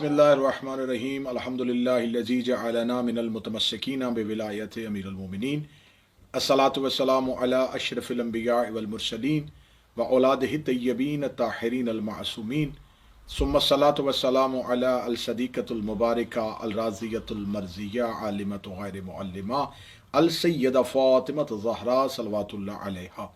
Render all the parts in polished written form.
बिस्मिल्लाहिर्रहमानिर्रहीम अल्हम्दुलिल्लाहिल्लज़ी जअलना मिनल मुतमस्सिकीना बिविलायति अमीरुल मोमिनीन अस्सलातु वस्सलामु अला अशरफिल अंबिया वल मुरसलीन व औलादिहि तय्यबीन ताहिरीन अल मासूमीन सुम्मा सलातु वस्सलामु अला अल सदीक़तुल मुबारका अल राज़ियतुल मर्ज़िया आलिमतु गैर मुअल्लिमा अल सय्यदा फ़ातिमतु ज़हरा सल्लल्लाहु अलैहा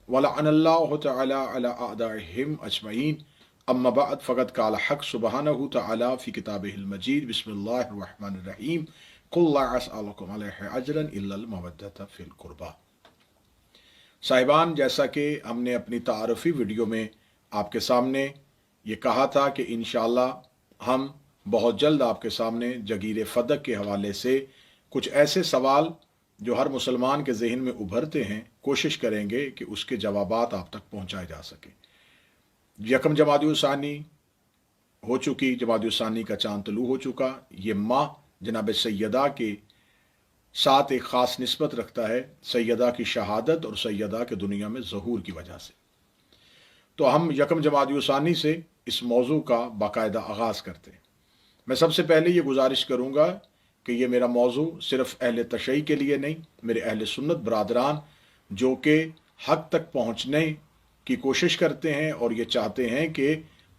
व लअनल्लाहु तआला अला अअदाइहिम अजमईन अम्मा बाद फ़क़द क़ाल हक़ सुब्हानहु तआला फ़ी किताबिहिल मजीद बिस्मिल्लाहिर्रहमानिर्रहीम कुल ला असअलुकुम अलैहि अजरन इल्लल मवद्दत फ़िल क़ुरबा। साहिबान, जैसा कि हमने अपनी तारफ़ी वीडियो में आपके सामने ये कहा था कि इंशाअल्लाह हम बहुत जल्द आपके सामने जगीर फ़दक के हवाले से कुछ ऐसे सवाल जो हर मुसलमान के ज़हन में उभरते हैं कोशिश करेंगे कि उसके जवाबात आप तक पहुँचाए जा सकें। यकम जमादियुस्सानी हो चुकी, जमादियुस्सानी का चांद तलू हो चुका। ये माह जनाब सैयदा के साथ एक ख़ास निस्बत रखता है, सैयदा की शहादत और सैयदा के दुनिया में ज़हूर की वजह से। तो हम यकम जमादियुस्सानी से इस मौजू का बाकायदा आगाज़ करते हैं। मैं सबसे पहले ये गुजारिश करूँगा कि ये मेरा मौजू सिर्फ़ अहले तशय्युअ के लिए नहीं, मेरे अहले सुन्नत बरादरान जो कि हक़ तक पहुँचने की कोशिश करते हैं और ये चाहते हैं कि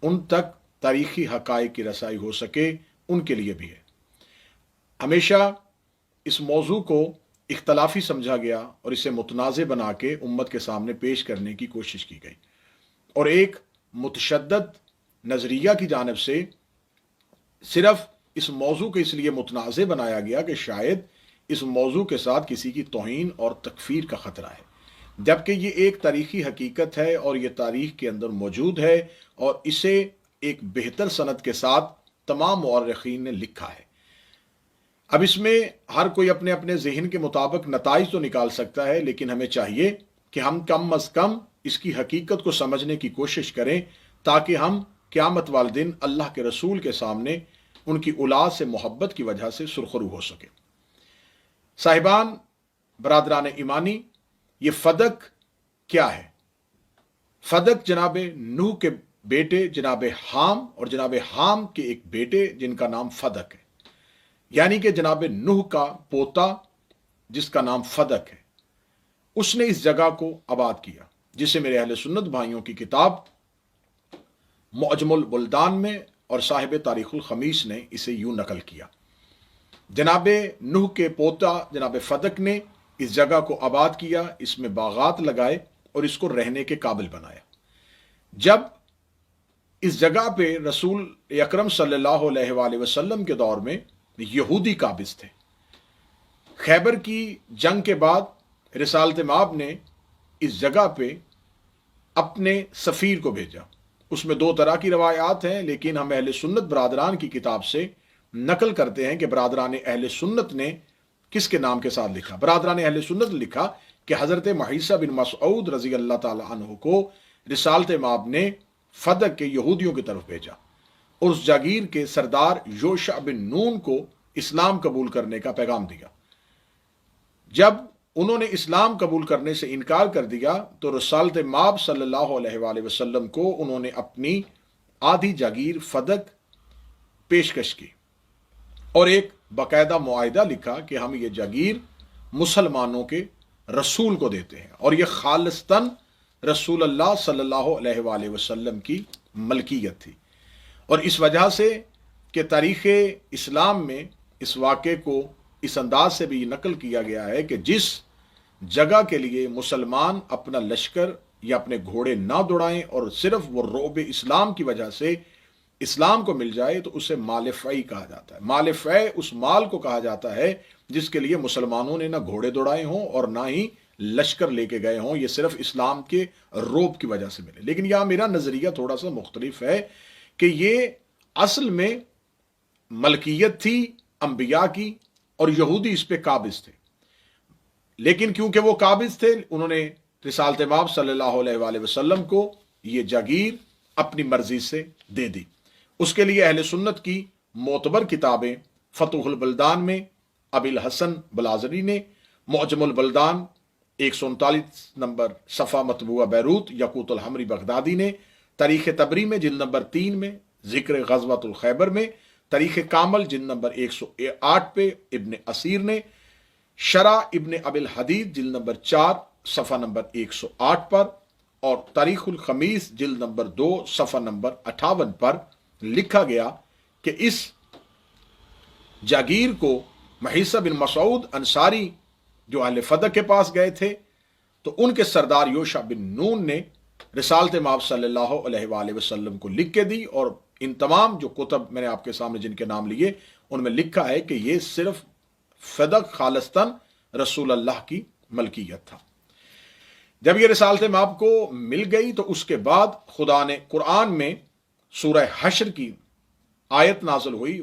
उन तक तारीख़ी हक़ाइक़ की रसाई हो सके, उनके लिए भी है। हमेशा इस मौजू को इख्तलाफी समझा गया और इसे मुतनाज़े बना के उम्मत के सामने पेश करने की कोशिश की गई और एक मुतशद्दद नज़रिया की जानिब से सिर्फ इस मौजू को इसलिए मुतनाज़े बनाया गया कि शायद इस मौजू के साथ किसी की तौहीन और तकफ़ीर का ख़तरा है, जबकि ये एक तारीख़ी हकीकत है और ये तारीख़ के अंदर मौजूद है और इसे एक बेहतर सनद के साथ तमाम मुअर्रिख़ीन ने लिखा है। अब इसमें हर कोई अपने अपने ज़हन के मुताबिक नताइज तो निकाल सकता है, लेकिन हमें चाहिए कि हम कम अज़ कम इसकी हकीकत को समझने की कोशिश करें ताकि हम क़यामत वाले दिन अल्लाह के रसूल के सामने उनकी औलाद से मोहब्बत की वजह से सुरखरू हो सके। साहिबान बरादरान ईमानी, ये फ़दक क्या है? फ़दक जनाब नूह के बेटे जनाब हाम और जनाब हाम के एक बेटे जिनका नाम फ़दक है, यानी कि जनाब नूह का पोता जिसका नाम फ़दक है, उसने इस जगह को आबाद किया, जिसे मेरे अहले सुन्नत भाइयों की किताब मुअज्जमुल बुल्दान में और साहिब तारीख़ुल ख़मीस ने इसे यूं नकल किया। जनाब नूह के पोता जनाब फ़दक ने इस जगह को आबाद किया, इसमें बागात लगाए और इसको रहने के काबिल बनाया। जब इस जगह पे रसूल अकरम सल्लल्लाहु अलैहि वसल्लम के दौर में यहूदी काबिज थे। खैबर की जंग के बाद रिसालत माब ने इस जगह पे अपने सफ़ीर को भेजा। उसमें दो तरह की रवायात हैं, लेकिन हम अहले सुन्नत बरादरान की किताब से नकल करते हैं कि बरादरान अहले सुन्नत ने किसके नाम के साथ लिखा। बरादरान अहले सुन्नत ने लिखा कि हज़रत महीसा बिन मसऊद रज़ी अल्लाह ताला अन्हु को रिसालत माब ने फ़दक के यहूदियों की तरफ भेजा और उस जागीर के सरदार योशा बिन नून को इस्लाम कबूल करने का पैगाम दिया। जब उन्होंने इस्लाम कबूल करने से इनकार कर दिया तो रिसालत माब सल्लल्लाहु अलैहि वसल्लम को उन्होंने अपनी आधी जागीर फ़दक पेशकश की और एक बाकायदा मुआहिदा लिखा कि हम ये जागीर मुसलमानों के रसूल को देते हैं और ये खालिस्तन रसूल अल्लाह सल्लल्लाहु अलैहि वसल्लम की मलकियत थी। और इस वजह से कि तारीख़ इस्लाम में इस वाक़े को इस अंदाज से भी नकल किया गया है कि जिस जगह के लिए मुसलमान अपना लश्कर या अपने घोड़े ना दौड़ाएं और सिर्फ वो रोब इस्लाम की वजह से इस्लाम को मिल जाए तो उसे माल फ़ै कहा जाता है। माल फ़ै उस माल को कहा जाता है जिसके लिए मुसलमानों ने ना घोड़े दौड़ाए हों और ना ही लश्कर लेके गए हों, ये सिर्फ इस्लाम के रोब की वजह से मिले। लेकिन यहाँ मेरा नज़रिया थोड़ा सा मुख्तलिफ है कि ये असल में मलकियत थी अंबिया की और यहूदी इस पे काबिज थे, लेकिन क्योंकि वो काबिज थे उन्होंने रिसालत माब सल्लल्लाहु अलैहि वसल्लम को ये जागीर अपनी मर्जी से दे दी। उसके लिए अहले सुन्नत की मोतबर किताबें फतहुल बुल्दान में अबिल हसन बलाजरी ने, मुअज्जमुल बुल्दान 139 नंबर सफ़ा मतबूआ बैरूत यकूतुल हमरी बगदादी ने, तारीख़ तबरी में जिल्द नंबर 3 में, ज़िक्र ग़ज़वतुल खैबर में, तारीख कामल जिल्द नंबर 108 पे इब्न असीर ने, शरा इब्न अबिल हदीद जिल्द नंबर 4 सफ़ा नंबर 108 पर, और तारीखुल खमीस जिल्द नंबर 2 सफ़ा नंबर 58 पर लिखा गया कि इस जागीर को महिसा बिन मसूद अंसारी जो अहले फदक के पास गए थे, तो उनके सरदार योशा बिन नून ने रिसालत माब सल्लल्लाहु अलैहि वसल्लम को लिख के दी, और इन तमाम जो कुतब मैंने आपके सामने जिनके नाम लिए उनमें लिखा है कि ये सिर्फ फदक खालिस्तन रसूल अल्लाह की मलकियत था। जब ये रिसालत माब को मिल गई तो उसके बाद खुदा ने कुरान में सूरह हश्र की आयत नाज़िल हुई,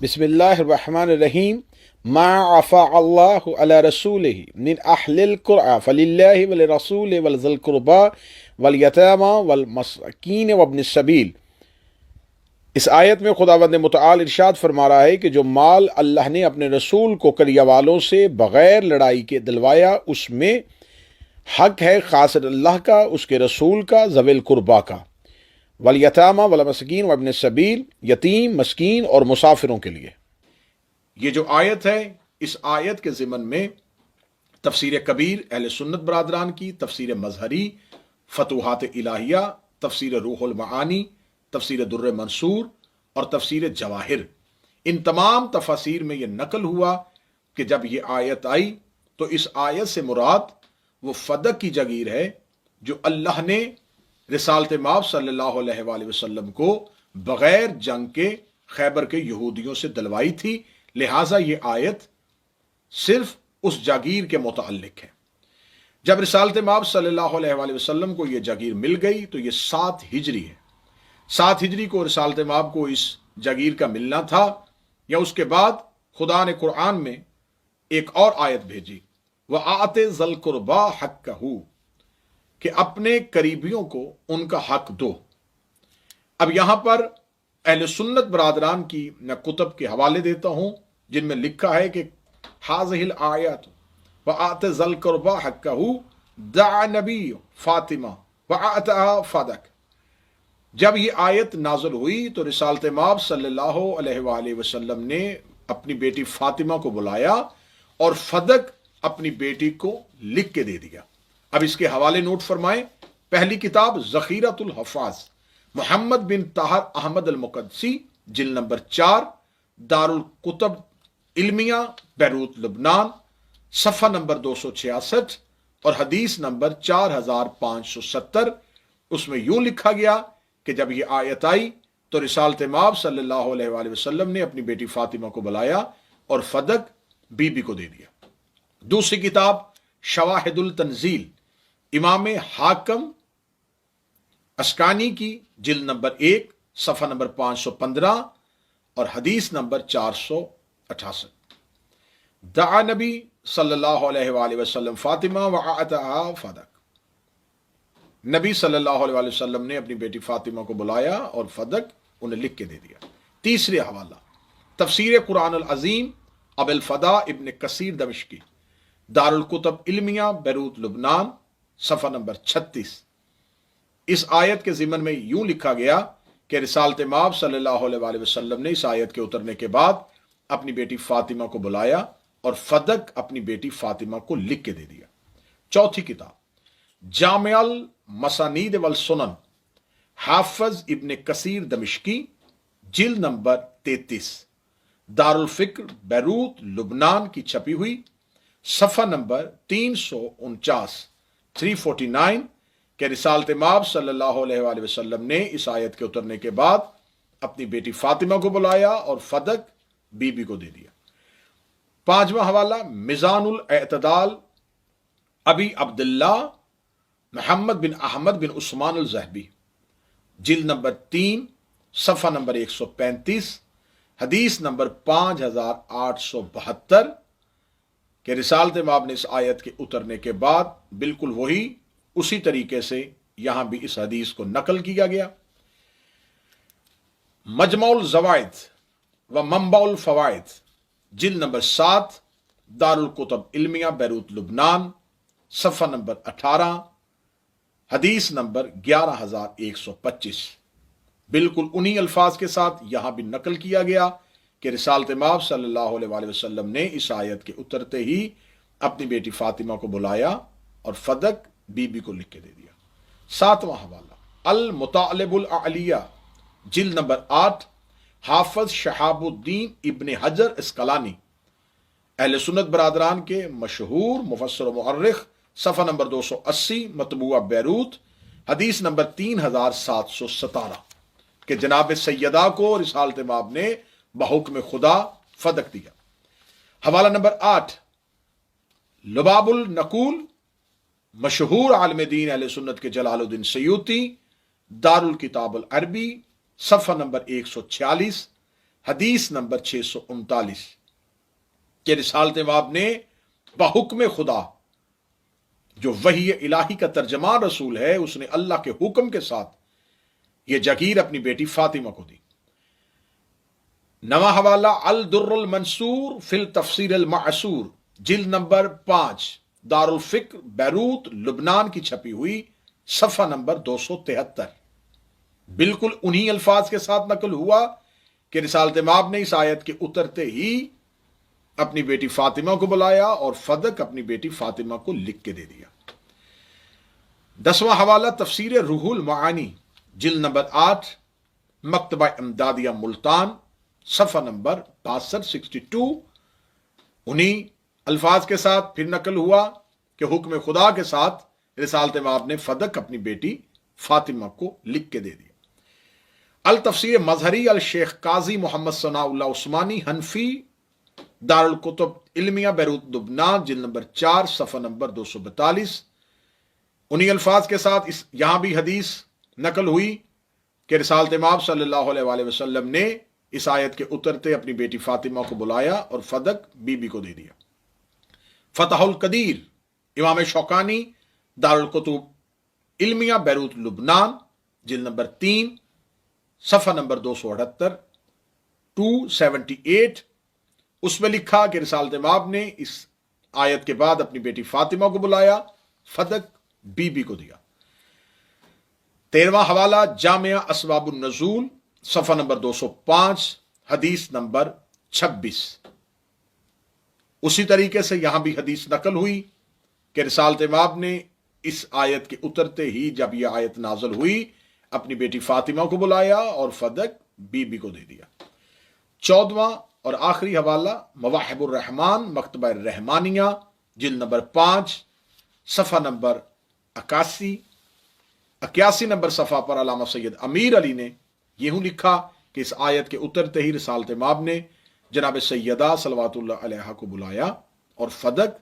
बिस्मिल्लाहिर्रहमानिर्रहीम, मा अफ़ा अल्लाहु अला रसूलिही मिन अहलिल क़ुरआ फलिल्लाहि वल रसूल वल ज़िल क़ुरबा वल यतामा वल मसाकीन वब्निस सबील। इस आयत में खुदावंद मुतआल इरशाद फरमा रहा है कि जो माल अल्लाह ने अपने रसूल को करिया वालों से बग़ैर लड़ाई के दिलवाया, उसमें हक है खास अल्लाह का, उसके रसूल का, ज़विल कुर्बा का, वल यतामा वल मसाकीन वब्निस सबील, यतीम, मस्कीन और मुसाफिरों के लिए। ये जो आयत है, इस आयत के ज़िमन में तफसीर कबीर अहले सुन्नत बरादरान की, तफसीर मजहरी, फतूहात इलाहिया, तफसीर रूहुल मानी, तफसीर दुर्र मंसूर और तफसीर जवाहिर, इन तमाम तफसीर में यह नकल हुआ कि जब ये आयत आई तो इस आयत से मुराद वो फदक की जागीर है जो अल्लाह ने रिसालत माब सल्लल्लाहु अलैहि वसल्लम को बग़ैर जंग के खैबर के यहूदियों से दिलवाई थी। लिहाजा ये आयत सिर्फ उस जागीर के मुताल्लिक है। जब रिसालत माब सल्लल्लाहु अलैहि वसल्लम को यह जागीर मिल गई तो यह 7 हिजरी है। 7 हिजरी को रिसालत माब को इस जागीर का मिलना था, या उसके बाद खुदा ने कुरान में एक और आयत भेजी, वह आते ज़ल कुर्बा हक़्क़हू, कि अपने करीबियों को उनका हक दो। अब यहां पर अहले सुन्नत बरादरान की मैं कुतब के हवाले देता हूं जिनमें लिखा है कि हाज़िहिल आयत व आते ज़ल कुर्बा हक़्क़हू दअ नबी फातिमा व आता फदक। जब ये आयत नाज़िल हुई तो रिसालत माब सल्लल्लाहु अलैहि वसल्लम ने अपनी बेटी फातिमा को बुलाया और फदक अपनी बेटी को लिख के दे दिया। अब इसके हवाले नोट फरमाएं। पहली किताब ज़ख़ीरतुल हफ़ाज़, मोहम्मद बिन ताहर अहमद अल मुक़द्दसी, जिल्द नंबर 4, दारुल कुतुब इल्मिया, बैरूत, लुबनान, सफ़ा नंबर 266 और हदीस नंबर 4570। उसमें यूं लिखा गया कि जब यह आयत आई तो रिसालत माब सल्लल्लाहु अलैहि वसल्लम ने अपनी बेटी फातिमा को बुलाया और फदक बीबी को दे दिया। दूसरी किताब शवाहिदुल तंजील, इमाम हाकम अस्कानी की, जिल्द नंबर 1, सफ़ा नंबर 515 और हदीस नंबर 468। दआ नबी सल्लल्लाहु अलैहि वसल्लम फातिमा व आता फदक, नबी सल्लल्लाहु अलैहि वसल्लम ने अपनी बेटी फातिमा को बुलाया और फदक उन्हें लिख के दे दिया। तीसरे हवाला तफसीर कुरान अल अज़ीम अबुल फदा इब्न कसीर दमिश्की, दारुल कुतुब इल्मिया, बैरूत, लुबनान, सफ़ा नंबर 36। इस आयत के ज़िमन में यूं लिखा गया कि रिसालत माब सल्लल्लाहु अलैहि वसल्लम ने इस आयत के उतरने के बाद अपनी बेटी फातिमा को बुलाया और फदक अपनी बेटी फातिमा को लिख के दे दिया। चौथी किताब जामिअल मसानीद वल सुनन, हाफ़िज़ इब्न कसीर दमिश्की, जिल्द नंबर 33, दारुल फ़िक्र, बैरूत, लुबनान की छपी हुई, सफ़ा नंबर 349 के रिसालत माब सल्लल्लाहु अलैहि वसल्लम ने इस आयत के उतरने के बाद अपनी बेटी फातिमा को बुलाया और फदक बीबी को दे दिया। पांचवा हवाला मिज़ानुल एतदाल, अबी अब्दुल्ला मोहम्मद बिन अहमद बिन उस्मान अल ज़हबी, जिल्द नंबर 3, सफ़ा नंबर 135, हदीस नंबर 5872 कि रिसालत माब ने इस आयत के उतरने के बाद बिल्कुल वही उसी तरीके से यहां भी इस हदीस को नकल किया गया। मजमउल ज़वाइद व मंबाउल फ़वाइद, जिल्द नंबर 7, दारुल कुतुब इल्मिया, बैरूत, लुबनान, सफ़ा नंबर 18, हदीस नंबर 11125। बिल्कुल उन्हीं अल्फाज के साथ यहां भी नकल किया गया کہ رسالت مآب صلی اللہ علیہ وآلہ وسلم نے اس آیت کے اترتے ہی اپنی بیٹی فاطمہ کو بلایا اور فدق بی بی کو لکھ کے دے دیا۔ 7واں حوالہ المطالب الاعلیہ، جلد نمبر 8، حافظ شہاب الدین ابن حجر اسقلانی، اہل سنت برادران کے مشہور مفسر و مؤرخ، صفحہ نمبر 280، مطبوعہ بیروت، حدیث نمبر 3717، کہ جناب سیدہ کو رسالت مآب نے بحکم خدا فدق دیا۔ حوالہ نمبر 8، لباب النقول، مشہور عالم دین اہل سنت کے جلال الدین سیوطی، دار الکتاب العربی، صفحہ نمبر 146، حدیث نمبر 639، کہ رسالت مآب نے بحکم خدا، جو وحی الہی کا ترجمان رسول ہے، اس نے اللہ کے حکم کے ساتھ یہ جگیر اپنی بیٹی فاطمہ کو دی۔ 9واں حوالہ الدر المنصور فی التفسیر المعصور، جلد نمبر 5، دار الفکر بیروت لبنان کی چھپی ہوئی، صفحہ نمبر 273، بالکل انہی الفاظ کے ساتھ نقل ہوا کہ رسالت مآب نے اس آیت کے اترتے ہی اپنی بیٹی فاطمہ کو بلایا اور فدق اپنی بیٹی فاطمہ کو لکھ کے دے دیا۔ 10واں حوالہ تفسیر روح المعانی، جلد نمبر 8، مکتبہ امدادیہ ملتان، صفحہ نمبر 62، انہی الفاظ کے ساتھ پھر نقل ہوا کہ حکم خدا کے ساتھ رسالت مآب نے فدق اپنی بیٹی فاطمہ کو لکھ کے دے دیا۔ التفسیر مظہری الشیخ قاضی محمد ثناء اللہ عثمانی حنفی، دار الکتب علمیہ بیروت لبنان، جلد نمبر 4، صفحہ نمبر 242، انہی الفاظ کے ساتھ یہاں بھی حدیث نقل ہوئی کہ رسالت مآب صلی اللہ علیہ وآلہ وسلم نے اس آیت کے اترتے اپنی بیٹی فاطمہ کو بلایا اور فدق بی بی کو دے دیا۔ فتح القدیر، امام شوکانی، دار الکتب علمیہ بیروت لبنان، جلد نمبر 3، صفحہ نمبر 278، 278، اس میں لکھا کہ رسالت مآب نے اس آیت کے بعد اپنی بیٹی فاطمہ کو بلایا، فدق بی بی کو دیا۔ 13واں حوالہ جامعہ اسباب النزول، صفحہ نمبر 205، حدیث نمبر 26، اسی طریقے سے یہاں بھی حدیث نقل ہوئی کہ رسالت مآب نے اس آیت کے اترتے ہی جب یہ آیت نازل ہوئی اپنی بیٹی فاطمہ کو بلایا اور فدق بی بی کو دے دیا۔ 14واں اور آخری حوالہ مواہب الرحمان، مکتبہ الرحمانیہ، جلد نمبر 5، صفحہ نمبر 81 نمبر صفحہ پر علامہ سید امیر علی نے یوں لکھا کہ اس آیت کے اترتے ہی رسالت مآب نے جناب سیدہ صلوات اللہ علیہا کو بلایا اور فدق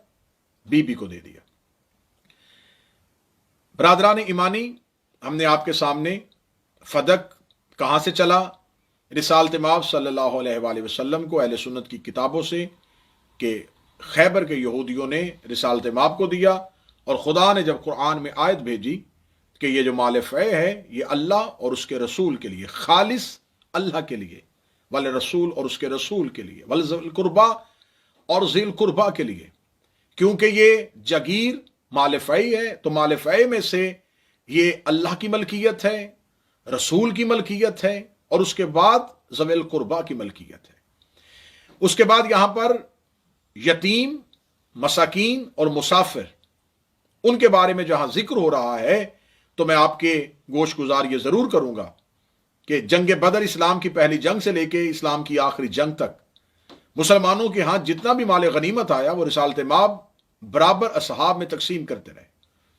بی بی کو دے دیا۔ برادران ایمانی، ہم نے آپ کے سامنے فدق کہاں سے چلا، رسالت مآب صلی اللہ علیہ وآلہ وسلم کو اہل سنت کی کتابوں سے کہ خیبر کے یہودیوں نے رسالت مآب کو دیا، اور خدا نے جب قرآن میں آیت بھیجی کہ یہ جو مال فے ہے یہ اللہ اور اس کے رسول کے لیے، خالص اللہ کے لیے، والرسول اور اس کے رسول کے لیے، والذی القربا اور ذی القربا کے لیے، کیونکہ یہ جگیر مال فے ہے تو مال فے میں سے یہ اللہ کی ملکیت ہے، رسول کی ملکیت ہے، اور اس کے بعد ذوی القربا کی ملکیت ہے۔ اس کے بعد یہاں پر یتیم، مساکین اور مسافر، ان کے بارے میں جہاں ذکر ہو رہا ہے تو میں آپ کے گوش گزار یہ ضرور کروں گا کہ جنگ بدر اسلام کی پہلی جنگ سے لے کے اسلام کی آخری جنگ تک مسلمانوں کے ہاں جتنا بھی مال غنیمت آیا وہ رسالت مآب برابر اصحاب میں تقسیم کرتے رہے،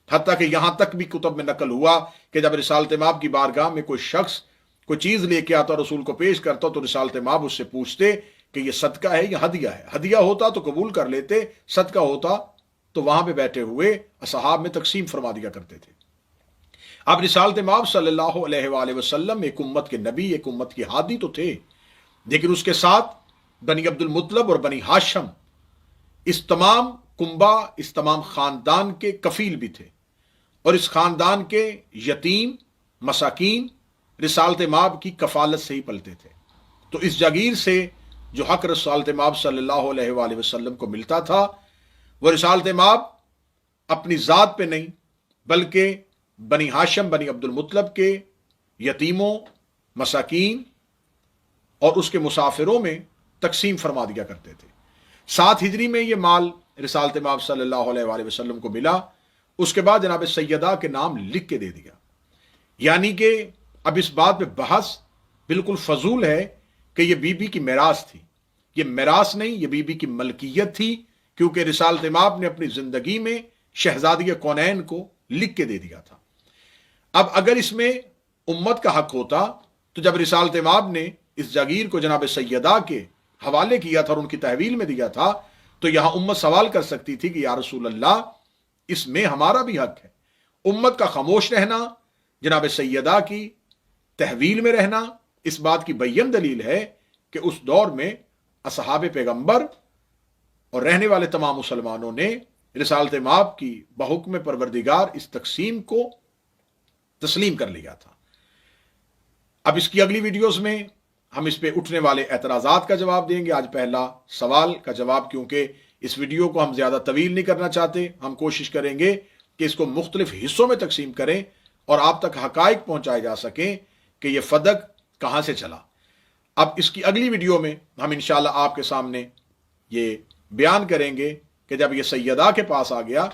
حتیٰ کہ یہاں تک بھی کتب میں نقل ہوا کہ جب رسالت مآب کی بارگاہ میں کوئی شخص کوئی چیز لے کے آتا رسول کو پیش کرتا تو رسالت مآب اس سے پوچھتے کہ یہ صدقہ ہے یا ہدیہ ہے، ہدیہ ہوتا تو قبول کر لیتے، صدقہ ہوتا تو وہاں پہ بیٹھے ہوئے اصحاب میں تقسیم فرما دیا کرتے تھے۔ اب رسالت مآب صلی اللہ علیہ وآلہ وسلم ایک امت کے نبی، ایک امت کے ہادی تو تھے، لیکن اس کے ساتھ بنی عبد المطلب اور بنی ہاشم اس تمام کنبہ، اس تمام خاندان کے کفیل بھی تھے، اور اس خاندان کے یتیم، مساکین رسالت مآب کی کفالت سے ہی پلتے تھے۔ تو اس جاگیر سے جو حق رسالت مآب صلی اللہ علیہ وآلہ وسلم کو ملتا تھا وہ رسالت مآب اپنی ذات پہ نہیں بلکہ بنی ہاشم، بنی عبد المطلب کے یتیموں، مساکین اور اس کے مسافروں میں تقسیم فرما دیا کرتے تھے۔ 7 ہجری میں یہ مال رسالت مآب صلی اللہ علیہ وآلہ وسلم کو ملا، اس کے بعد جناب سیدہ کے نام لکھ کے دے دیا، یعنی کہ اب اس بات پہ بحث بالکل فضول ہے کہ یہ بی بی کی میراث تھی۔ یہ میراث نہیں، یہ بی بی کی ملکیت تھی، کیونکہ رسالت مآب نے اپنی زندگی میں شہزادی کونین کو لکھ کے دے دیا تھا۔ اب اگر اس میں امت کا حق ہوتا تو جب رسالت مآب نے اس جاگیر کو جناب سیدہ کے حوالے کیا تھا اور ان کی تحویل میں دیا تھا، تو یہاں امت سوال کر سکتی تھی کہ یا رسول اللہ اس میں ہمارا بھی حق ہے۔ امت کا خاموش رہنا، جناب سیدہ کی تحویل میں رہنا، اس بات کی بین دلیل ہے کہ اس دور میں اصحاب پیغمبر اور رہنے والے تمام مسلمانوں نے رسالت مآب کی بحکم پروردگار اس تقسیم کو تسلیم کر لیا تھا۔ اب اس کی اگلی ویڈیوز میں ہم اس پہ اٹھنے والے اعتراضات کا جواب دیں گے۔ آج پہلا سوال کا جواب، کیونکہ اس ویڈیو کو ہم زیادہ طویل نہیں کرنا چاہتے، ہم کوشش کریں گے کہ اس کو مختلف حصوں میں تقسیم کریں اور آپ تک حقائق پہنچائے جا سکیں کہ یہ فدق کہاں سے چلا۔ اب اس کی اگلی ویڈیو میں ہم انشاءاللہ آپ کے سامنے یہ بیان کریں گے کہ جب یہ سیدہ کے پاس آ گیا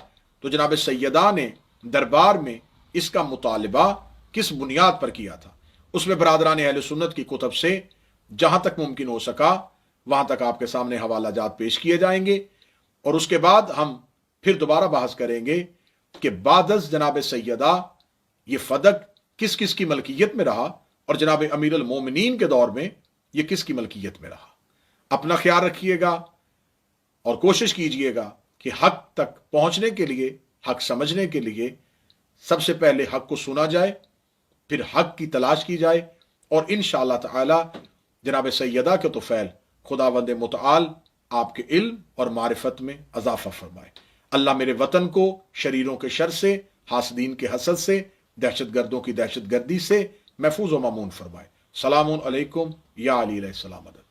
تو جناب سیدہ نے دربار میں اس کا مطالبہ کس بنیاد پر کیا تھا۔ اس میں برادران اہل سنت کی کتب سے جہاں تک ممکن ہو سکا وہاں تک آپ کے سامنے حوالہ جات پیش کیے جائیں گے، اور اس کے بعد ہم پھر دوبارہ بحث کریں گے کہ بعد از جناب سیدہ یہ فدق کس کس کی ملکیت میں رہا اور جناب امیر المومنین کے دور میں یہ کس کی ملکیت میں رہا۔ اپنا خیال رکھیے گا اور کوشش کیجئے گا کہ حق تک پہنچنے کے لیے، حق سمجھنے کے لیے سب سے پہلے حق کو سنا جائے، پھر حق کی تلاش کی جائے، اور انشاءاللہ تعالی جناب سیدہ کے طفیل خداوند متعال آپ کے علم اور معرفت میں اضافہ فرمائے۔ اللہ میرے وطن کو شریروں کے شر سے، حاسدین کے حسد سے، دہشت گردوں کی دہشت گردی سے محفوظ و مامون فرمائے۔ سلام علیکم یا علی علیہ السلام مدد۔